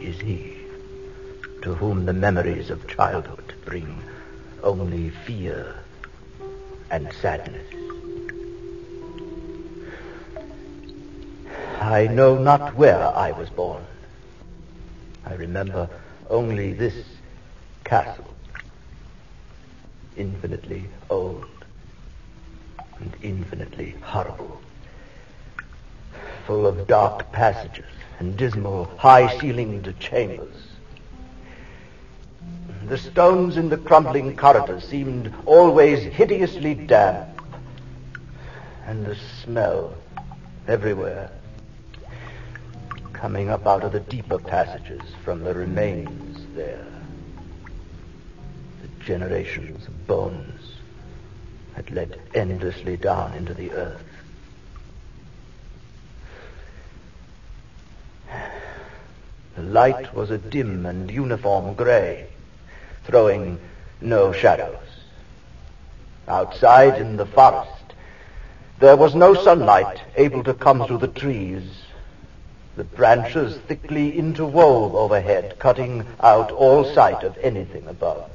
is he, to whom the memories of childhood bring only fear and sadness. I know not where I was born. I remember only this castle, infinitely old and infinitely horrible, full of dark passages and dismal, high-ceilinged chambers. The stones in the crumbling corridors seemed always hideously damp, and the smell everywhere, coming up out of the deeper passages from the remains there. The generations of bones had led endlessly down into the earth. The light was a dim and uniform gray, throwing no shadows. Outside in the forest, there was no sunlight able to come through the trees. The branches thickly interwove overhead, cutting out all sight of anything above.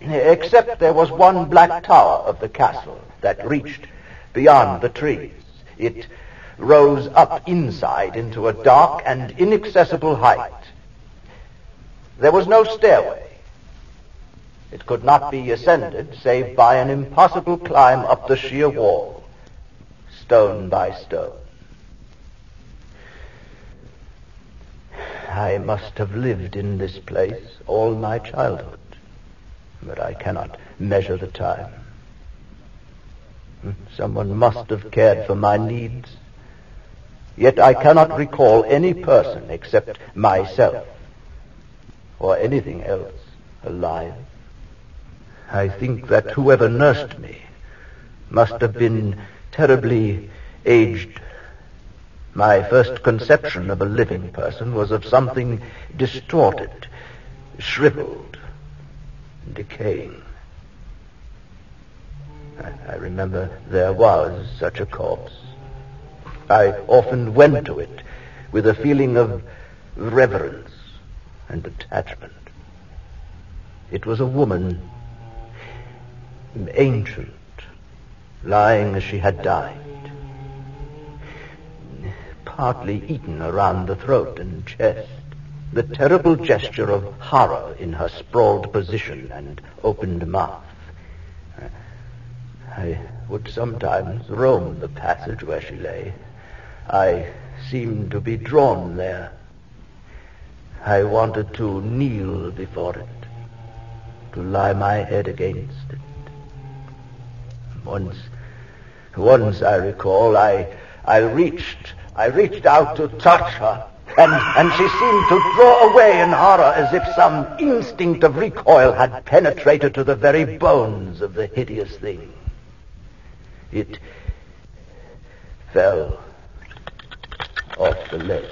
Except there was one black tower of the castle that reached beyond the trees. It rose up inside into a dark and inaccessible height. There was no stairway. It could not be ascended save by an impossible climb up the sheer wall, stone by stone. I must have lived in this place all my childhood, but I cannot measure the time. Someone must have cared for my needs, yet I cannot recall any person except myself or anything else alive. I think that whoever nursed me must have been terribly aged. My first conception of a living person was of something distorted, shriveled, decaying. I remember there was such a corpse. I often went to it with a feeling of reverence and attachment. It was a woman, ancient, lying as she had died, partly eaten around the throat and chest, the terrible gesture of horror in her sprawled position and opened mouth. I would sometimes roam the passage where she lay. I seemed to be drawn there. I wanted to kneel before it, to lie my head against it. Once I recall, I reached out to touch her, and she seemed to draw away in horror as if some instinct of recoil had penetrated to the very bones of the hideous thing. It fell off the ledge,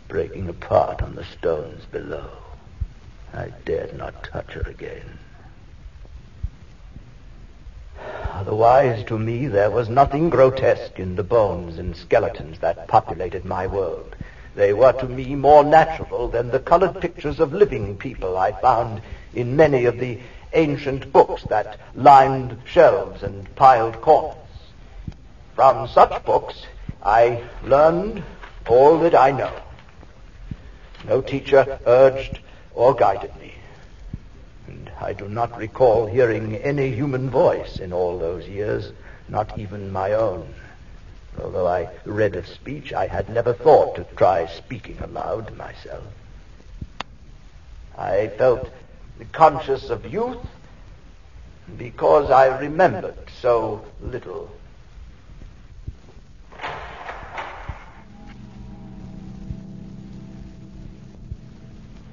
breaking apart on the stones below. I dared not touch her again. Otherwise, to me, there was nothing grotesque in the bones and skeletons that populated my world. They were to me more natural than the colored pictures of living people I found in many of the ancient books that lined shelves and piled corners. From such books, I learned all that I know. No teacher urged or guided me. And I do not recall hearing any human voice in all those years, not even my own. Although I read of speech, I had never thought to try speaking aloud myself. I felt conscious of youth because I remembered so little.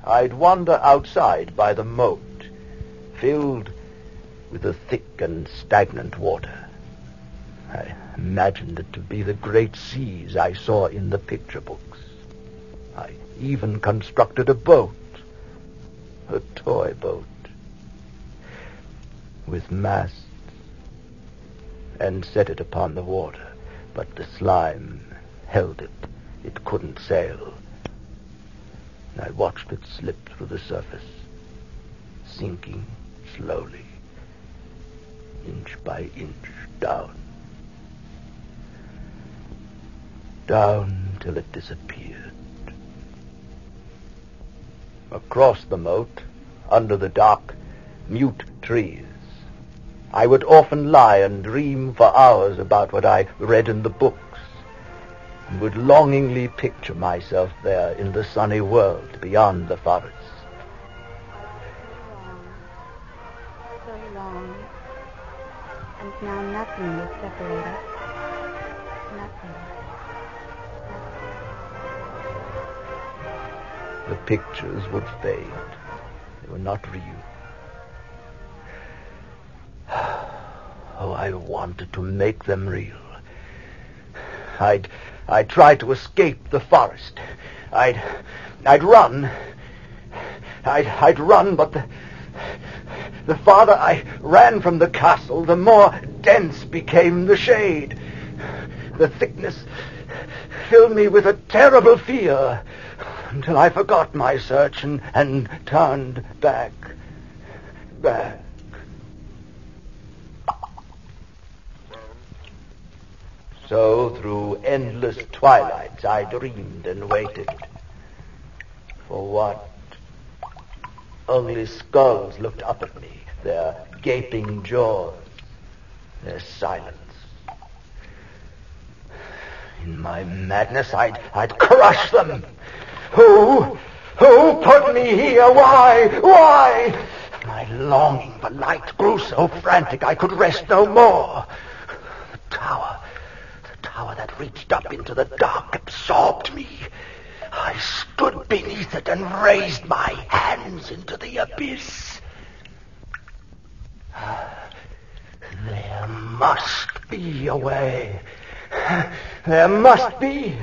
I'd wander outside by the moat, filled with the thick and stagnant water. I imagined it to be the great seas I saw in the picture books. I even constructed a boat, a toy boat, with masts, and set it upon the water, but the slime held it. It couldn't sail, I watched it slip through the surface, sinking slowly, inch by inch, down till it disappeared. Across the moat, under the dark, mute trees, I would often lie and dream for hours about what I read in the books, and would longingly picture myself there in the sunny world beyond the forests. So long. And now nothing will separate us. Nothing. The pictures would fade. They were not real. Oh, I wanted to make them real. I'd try to escape the forest. I'd run. I'd run, but the farther I ran from the castle, the more dense became the shade. The thickness filled me with a terrible fear, until I forgot my search and turned back. So through endless twilights I dreamed and waited. For what? Only skulls looked up at me, their gaping jaws, their silence. In my madness I'd crush them. Who put me here? Why? My longing for light grew so frantic I could rest no more. The tower that reached up into the dark absorbed me. I stood beneath it and raised my hands into the abyss. There must be a way. There must be.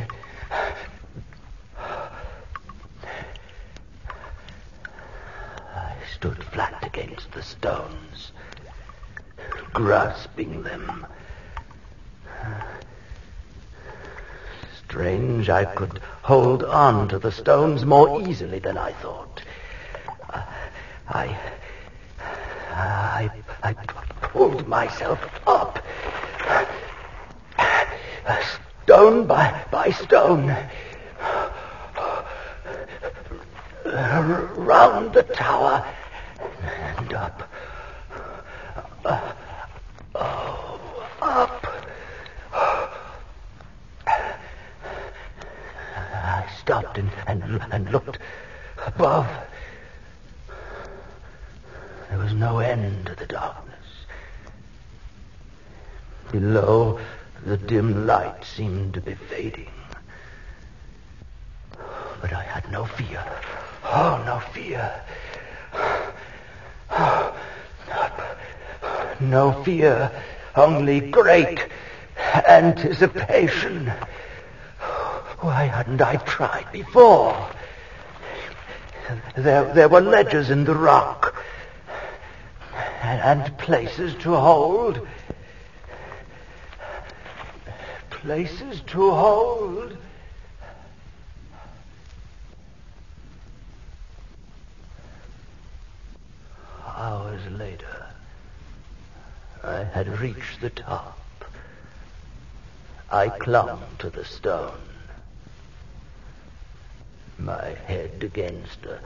I stood flat against the stones, grasping them. Strange, I could hold on to the stones more easily than I thought. I pulled myself up, stone by stone, round the tower and up. Up. I stopped and looked above. There was no end to the darkness. Below, the dim light seemed to be fading. But I had no fear. Oh, no fear. No fear, only great anticipation. Why hadn't I tried before? There were ledges in the rock, and places to hold. Places to hold. Hours later, I had reached the top. I clung to the stone, my head against a